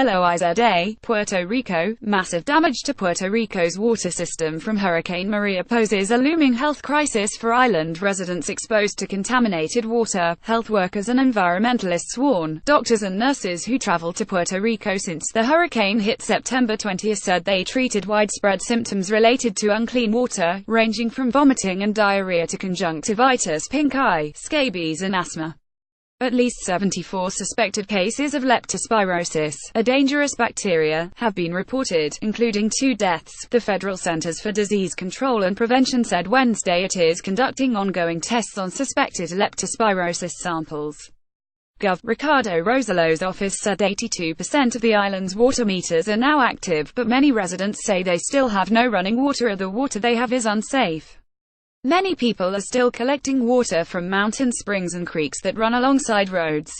Loiza, Puerto Rico. Massive damage to Puerto Rico's water system from Hurricane Maria poses a looming health crisis for island residents exposed to contaminated water. Health workers and environmentalists warn. Doctors and nurses who traveled to Puerto Rico since the hurricane hit September 20 said they treated widespread symptoms related to unclean water, ranging from vomiting and diarrhea to conjunctivitis, pink eye, scabies and asthma. At least 74 suspected cases of leptospirosis, a dangerous bacteria, have been reported, including 2 deaths. The Federal Centers for Disease Control and Prevention said Wednesday it is conducting ongoing tests on suspected leptospirosis samples. Gov. Ricardo Rosello's office said 82% of the island's water meters are now active, but many residents say they still have no running water or the water they have is unsafe. Many people are still collecting water from mountain springs and creeks that run alongside roads.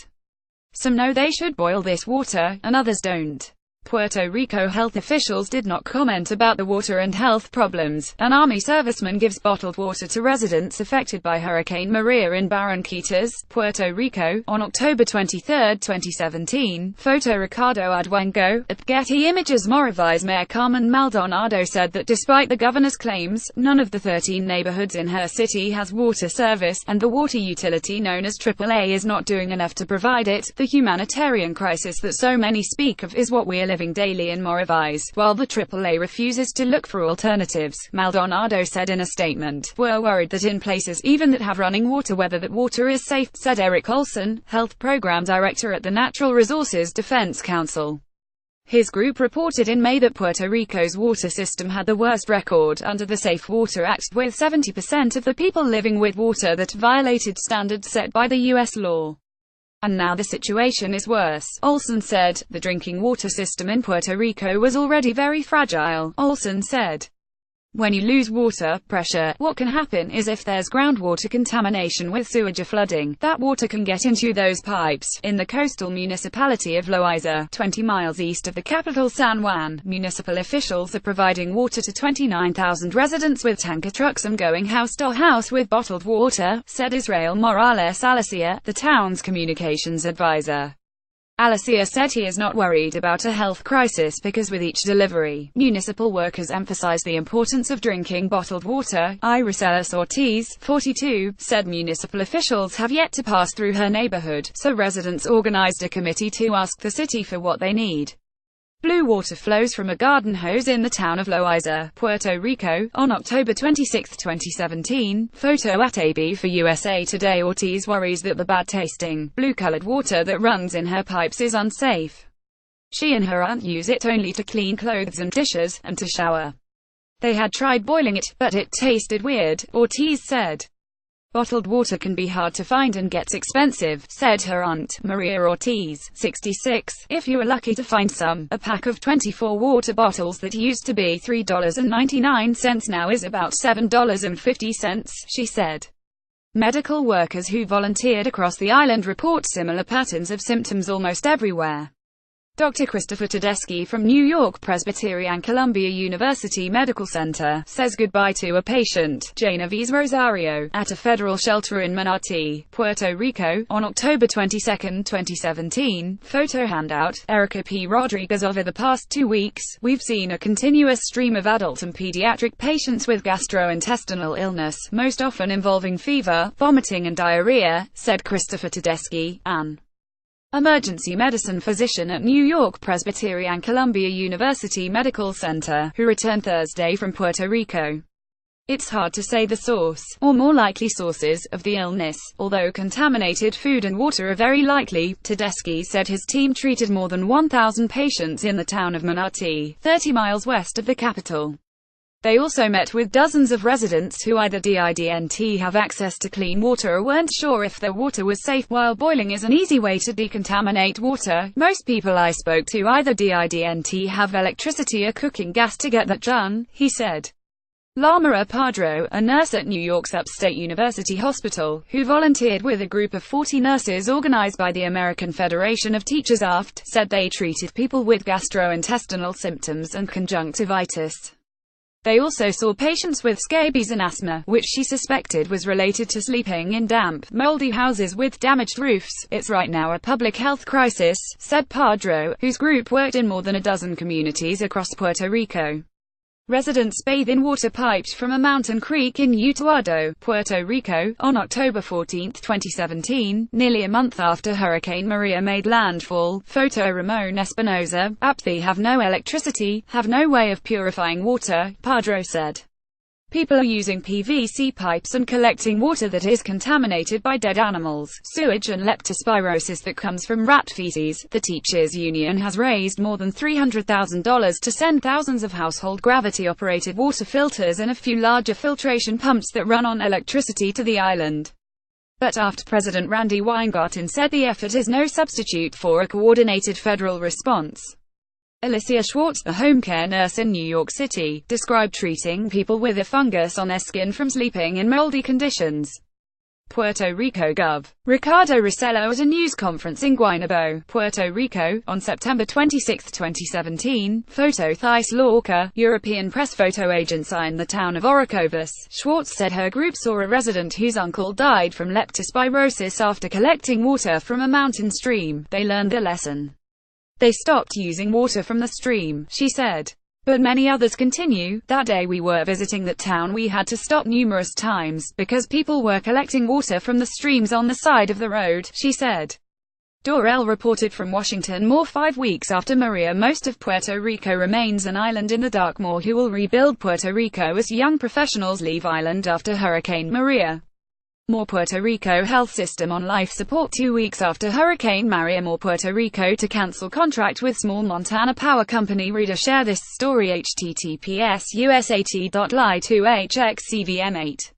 Some know they should boil this water, and others don't. Puerto Rico health officials did not comment about the water and health problems. An Army serviceman gives bottled water to residents affected by Hurricane Maria in Barranquitas, Puerto Rico, on October 23, 2017. Photo Ricardo Adwango. At Getty Images Moravi's Mayor Carmen Maldonado said that despite the governor's claims, none of the 13 neighborhoods in her city has water service, and the water utility known as AAA is not doing enough to provide it. The humanitarian crisis that so many speak of is what we are living daily in Moravi's, while the AAA refuses to look for alternatives, Maldonado said in a statement. We're worried that in places even that have running water, whether that water is safe, said Eric Olson, health program director at the Natural Resources Defense Council. His group reported in May that Puerto Rico's water system had the worst record under the Safe Water Act, with 70% of the people living with water that violated standards set by the U.S. law. And now the situation is worse, Olson said. The drinking water system in Puerto Rico was already very fragile, Olson said. When you lose water pressure, what can happen is if there's groundwater contamination with sewage or flooding, that water can get into those pipes. In the coastal municipality of Loiza, 20 miles east of the capital San Juan, municipal officials are providing water to 29,000 residents with tanker trucks and going house to house with bottled water, said Israel Morales Alicia, the town's communications advisor. Alicia said he is not worried about a health crisis because with each delivery, municipal workers emphasize the importance of drinking bottled water. Iricelis Ortiz, 42, said municipal officials have yet to pass through her neighborhood, so residents organized a committee to ask the city for what they need. Blue water flows from a garden hose in the town of Loiza, Puerto Rico, on October 26, 2017. Photo at AB for USA Today. Ortiz worries that the bad-tasting, blue-colored water that runs in her pipes is unsafe. She and her aunt use it only to clean clothes and dishes, and to shower. They had tried boiling it, but it tasted weird, Ortiz said. Bottled water can be hard to find and gets expensive, said her aunt, Maria Ortiz, 66. If you are lucky to find some, a pack of 24 water bottles that used to be $3.99 now is about $7.50, she said. Medical workers who volunteered across the island report similar patterns of symptoms almost everywhere. Dr. Christopher Tedeschi from New York Presbyterian Columbia University Medical Center says goodbye to a patient, Genevieve Rosario, at a federal shelter in Manatí, Puerto Rico, on October 22, 2017. Photo handout, Erica P. Rodriguez. Over the past 2 weeks, we've seen a continuous stream of adult and pediatric patients with gastrointestinal illness, most often involving fever, vomiting and diarrhea, said Christopher Tedeschi, an emergency medicine physician at New York Presbyterian Columbia University Medical Center, who returned Thursday from Puerto Rico. It's hard to say the source, or more likely sources, of the illness, although contaminated food and water are very likely. Tedeschi said his team treated more than 1,000 patients in the town of Manatí, 30 miles west of the capital. They also met with dozens of residents who either didn't have access to clean water or weren't sure if their water was safe. While boiling is an easy way to decontaminate water, most people I spoke to either didn't have electricity or cooking gas to get that done, he said. Lamara Padro, a nurse at New York's Upstate University Hospital, who volunteered with a group of 40 nurses organized by the American Federation of Teachers (AFT), said they treated people with gastrointestinal symptoms and conjunctivitis. They also saw patients with scabies and asthma, which she suspected was related to sleeping in damp, moldy houses with damaged roofs. "It's right now a public health crisis," said Padro, whose group worked in more than a dozen communities across Puerto Rico. Residents bathe in water piped from a mountain creek in Utuado, Puerto Rico, on October 14, 2017, nearly a month after Hurricane Maria made landfall. Photo Ramon Espinosa, "They have no electricity, have no way of purifying water," Padro said. "People are using PVC pipes and collecting water that is contaminated by dead animals, sewage and leptospirosis that comes from rat feces." The teachers union has raised more than $300,000 to send thousands of household gravity-operated water filters and a few larger filtration pumps that run on electricity to the island. But after President Randy Weingarten said the effort is no substitute for a coordinated federal response. Alicia Schwartz, a home care nurse in New York City, described treating people with a fungus on their skin from sleeping in moldy conditions. Puerto Rico Gov. Ricardo Rossello at a news conference in Guaynabo, Puerto Rico, on September 26, 2017. Photo Thais Lorca, European press photo agency in the town of Orocovis. Schwartz said her group saw a resident whose uncle died from leptospirosis after collecting water from a mountain stream. "They learned the lesson. They stopped using water from the stream," she said. But many others continue. "That day we were visiting that town we had to stop numerous times, because people were collecting water from the streams on the side of the road," she said. Dorel reported from Washington. More 5 weeks after Maria, most of Puerto Rico remains an island in the dark. More who will rebuild Puerto Rico as young professionals leave island after Hurricane Maria. More Puerto Rico health system on life support 2 weeks after Hurricane Maria. More Puerto Rico to cancel contract with small Montana power company. Reader, share this story https://usat.ly2hxcvm8